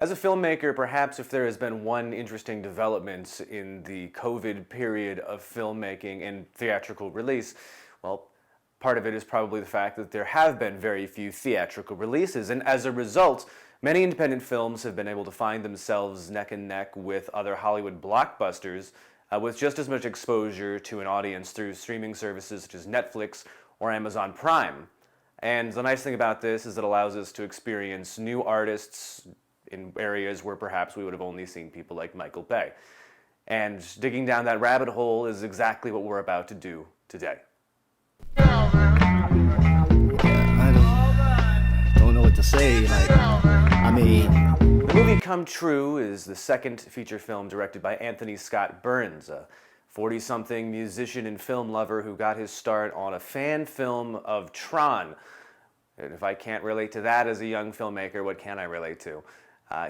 As a filmmaker, perhaps if there has been one interesting development in the COVID period of filmmaking and theatrical release, well, part of it is probably the fact that there have been very few theatrical releases, and as a result, many independent films have been able to find themselves neck and neck with other Hollywood blockbusters with just as much exposure to an audience through streaming services such as Netflix or Amazon Prime. And the nice thing about this is it allows us to experience new artists in areas where perhaps we would have only seen people like Michael Bay. And digging down that rabbit hole is exactly what we're about to do today. I don't know what to say. The movie Come True is the second feature film directed by Anthony Scott Burns, a 40-something musician and film lover who got his start on a fan film of Tron. And if I can't relate to that as a young filmmaker, what can I relate to?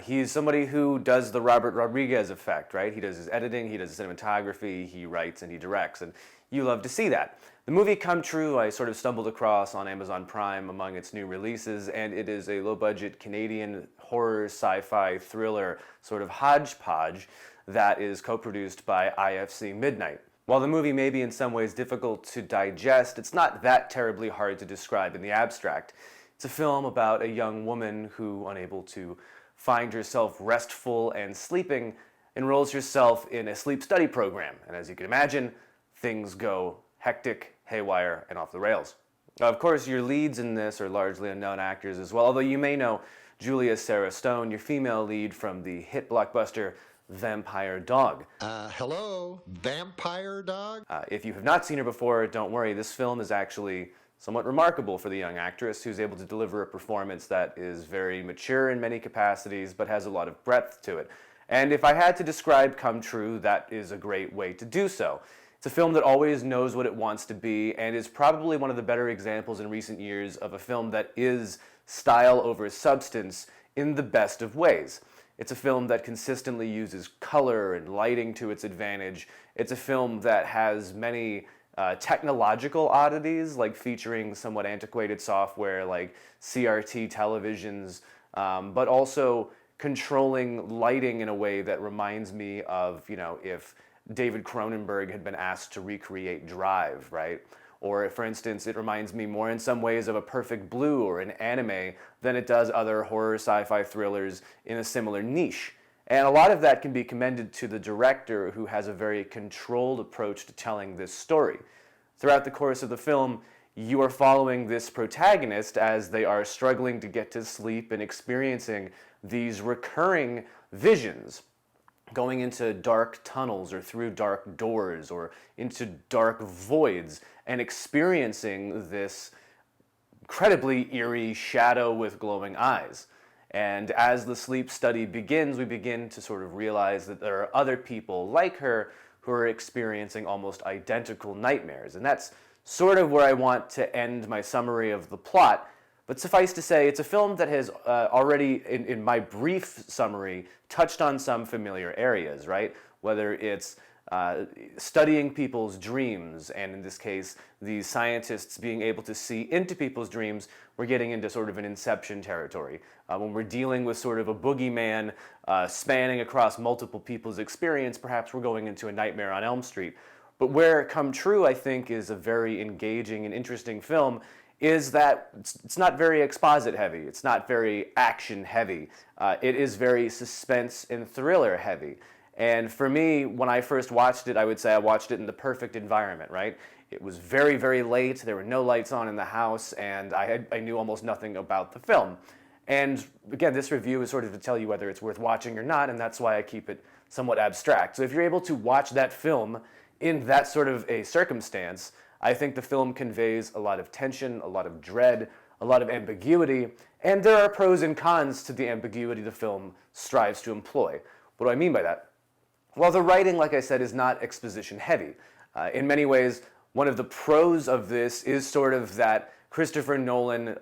He's somebody who does the Robert Rodriguez effect, right? He does his editing, he does his cinematography, he writes and he directs, and you love to see that. The movie Come True I sort of stumbled across on Amazon Prime among its new releases, and it is a low-budget Canadian horror, sci-fi, thriller sort of hodgepodge that is co-produced by IFC Midnight. While the movie may be in some ways difficult to digest, it's not that terribly hard to describe in the abstract. It's a film about a young woman who, unable to find herself restful and sleeping, enrolls herself in a sleep study program. And as you can imagine, things go hectic, haywire, and off the rails. Of course, your leads in this are largely unknown actors as well, although you may know Julia Sarah Stone, your female lead from the hit blockbuster Vampire Dog. Hello, Vampire Dog? If you have not seen her before, don't worry, this film is actually somewhat remarkable for the young actress who's able to deliver a performance that is very mature in many capacities but has a lot of breadth to it. And if I had to describe Come True, that is a great way to do so. It's a film that always knows what it wants to be and is probably one of the better examples in recent years of a film that is style over substance in the best of ways. It's a film that consistently uses color and lighting to its advantage. It's a film that has many technological oddities, like featuring somewhat antiquated software like CRT televisions, but also controlling lighting in a way that reminds me of, if David Cronenberg had been asked to recreate Drive, right? Or, for instance, it reminds me more in some ways of a Perfect Blue or an anime than it does other horror sci-fi thrillers in a similar niche. And a lot of that can be commended to the director, who has a very controlled approach to telling this story. Throughout the course of the film, you are following this protagonist as they are struggling to get to sleep and experiencing these recurring visions, going into dark tunnels or through dark doors or into dark voids and experiencing this incredibly eerie shadow with glowing eyes. And as the sleep study begins, we begin to sort of realize that there are other people like her who are experiencing almost identical nightmares. And that's sort of where I want to end my summary of the plot. But suffice to say, it's a film that has already, in my brief summary, touched on some familiar areas, right? Whether it's studying people's dreams, and in this case, the scientists being able to see into people's dreams, we're getting into sort of an Inception territory. When we're dealing with sort of a boogeyman spanning across multiple people's experience, perhaps we're going into a Nightmare on Elm Street. But where Come True, I think, is a very engaging and interesting film is that it's not very exposit heavy, it's not very action heavy, it is very suspense and thriller heavy. And for me, when I first watched it, I would say I watched it in the perfect environment, right? It was very, very late, there were no lights on in the house, and I knew almost nothing about the film. And again, this review is sort of to tell you whether it's worth watching or not, and that's why I keep it somewhat abstract. So if you're able to watch that film in that sort of a circumstance, I think the film conveys a lot of tension, a lot of dread, a lot of ambiguity, and there are pros and cons to the ambiguity the film strives to employ. What do I mean by that? Well, the writing, like I said, is not exposition heavy. In many ways, one of the pros of this is sort of that Christopher Nolan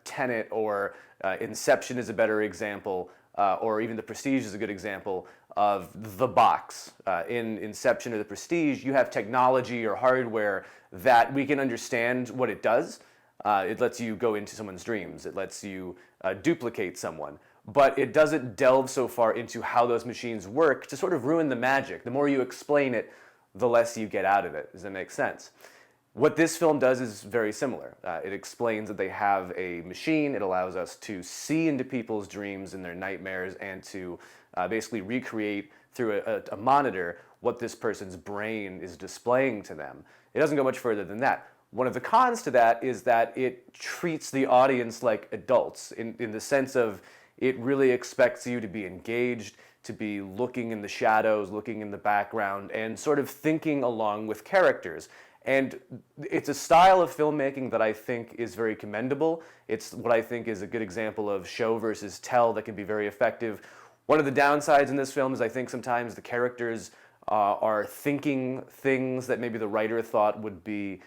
Tenet or Inception is a better example, or even The Prestige is a good example of the box. In Inception or The Prestige, you have technology or hardware that we can understand what it does. It lets you go into someone's dreams. It lets you duplicate someone. but it doesn't delve so far into how those machines work to sort of ruin the magic. The more you explain it, the less you get out of it. Does that make sense? What this film does is very similar. It explains that they have a machine. It allows us to see into people's dreams and their nightmares and to basically recreate through a monitor what this person's brain is displaying to them. It doesn't go much further than that. One of the cons to that is that it treats the audience like adults in the sense of it really expects you to be engaged, to be looking in the shadows, looking in the background, and sort of thinking along with characters. And it's a style of filmmaking that I think is very commendable. It's what I think is a good example of show versus tell that can be very effective. One of the downsides in this film is I think sometimes the characters are thinking things that maybe the writer thought would be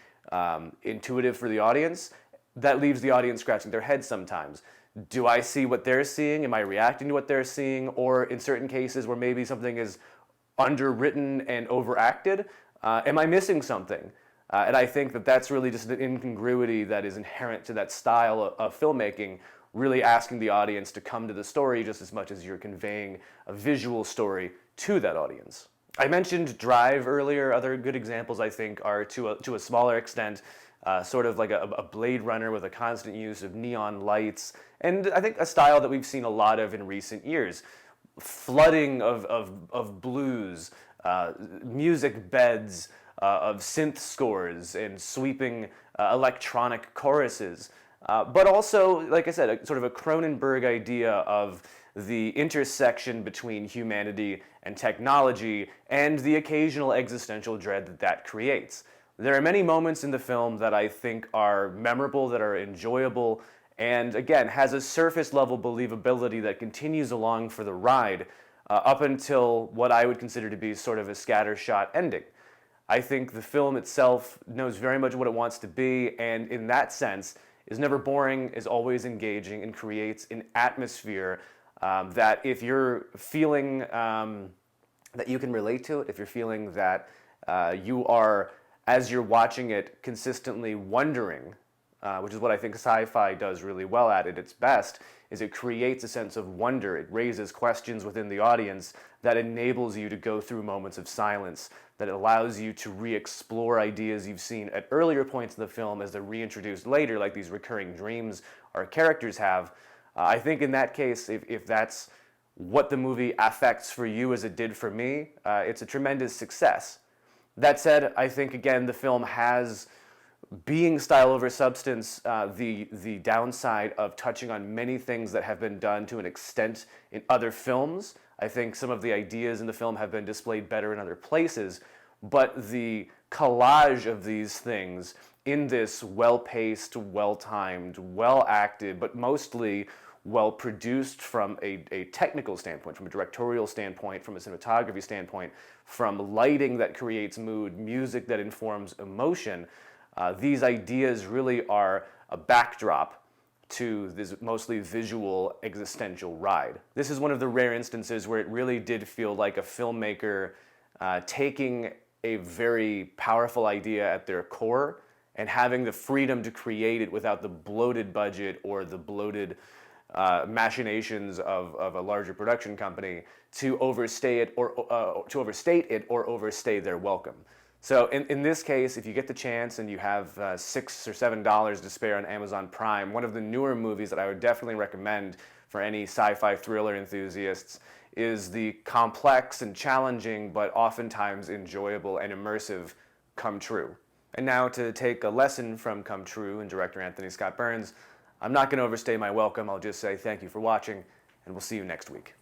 intuitive for the audience. That leaves the audience scratching their heads sometimes. Do I see what they're seeing? Am I reacting to what they're seeing? Or in certain cases where maybe something is underwritten and overacted, am I missing something? And I think that that's really just an incongruity that is inherent to that style of filmmaking, really asking the audience to come to the story just as much as you're conveying a visual story to that audience. I mentioned Drive earlier. Other good examples, I think, are to a smaller extent, sort of like a Blade Runner with a constant use of neon lights, and I think a style that we've seen a lot of in recent years. Flooding of blues, music beds, of synth scores and sweeping electronic choruses. But also, like I said, sort of a Cronenberg idea of the intersection between humanity and technology and the occasional existential dread that that creates. There are many moments in the film that I think are memorable, that are enjoyable, and again, has a surface level believability that continues along for the ride up until what I would consider to be sort of a scattershot ending. I think the film itself knows very much what it wants to be, and in that sense, is never boring, is always engaging, and creates an atmosphere that if you're feeling that you can relate to it, if you're feeling that you are, as you're watching it, consistently wondering, which is what I think Sci-Fi does really well at its best, is it creates a sense of wonder. It raises questions within the audience that enables you to go through moments of silence, that allows you to re-explore ideas you've seen at earlier points in the film as they're reintroduced later, like these recurring dreams our characters have. I think in that case, if that's what the movie affects for you as it did for me, it's a tremendous success. That said, I think, again, the film has, being style over substance, the downside of touching on many things that have been done to an extent in other films. I think some of the ideas in the film have been displayed better in other places, but the collage of these things in this well-paced, well-timed, well-acted, but mostly well-produced from a technical standpoint, from a directorial standpoint, from a cinematography standpoint, from lighting that creates mood, music that informs emotion, these ideas really are a backdrop to this mostly visual existential ride. This is one of the rare instances where it really did feel like a filmmaker taking a very powerful idea at their core and having the freedom to create it without the bloated budget or the bloated machinations of a larger production company to overstate it or overstay their welcome. So in this case, if you get the chance and you have $6 or $7 to spare on Amazon Prime, one of the newer movies that I would definitely recommend for any sci-fi thriller enthusiasts is the complex and challenging, but oftentimes enjoyable and immersive Come True. And now to take a lesson from Come True and director Anthony Scott Burns, I'm not going to overstay my welcome. I'll just say thank you for watching, and we'll see you next week.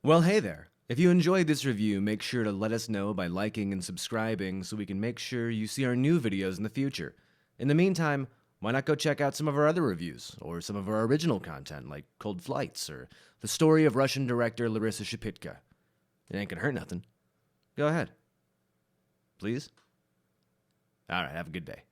Well, hey there. If you enjoyed this review, make sure to let us know by liking and subscribing so we can make sure you see our new videos in the future. In the meantime, why not go check out some of our other reviews, or some of our original content like Cold Flights, or the story of Russian director Larissa Shapitka. It ain't gonna hurt nothing. Go ahead. Please? Alright, have a good day.